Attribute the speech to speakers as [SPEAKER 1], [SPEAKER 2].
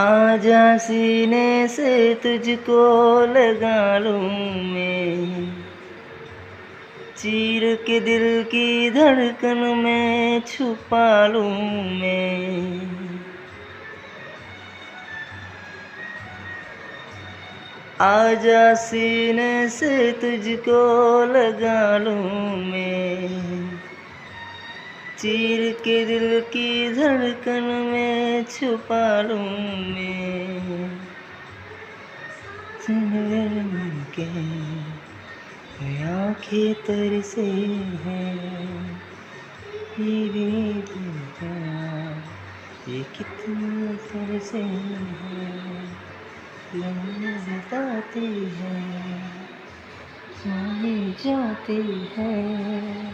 [SPEAKER 1] आजा सीने से तुझको लगा लूं मैं, चीर के दिल की धड़कन में छुपा लूं मैं। आजा सीने से तुझको लगा लूं मैं, चीर के दिल की धड़कन में छुपा लूं मैं। सिंदूर मन के आँखें तरसे हैं, ये भी ये कितना तरसे हैं, लम्हें बताती है, जानी जाती है।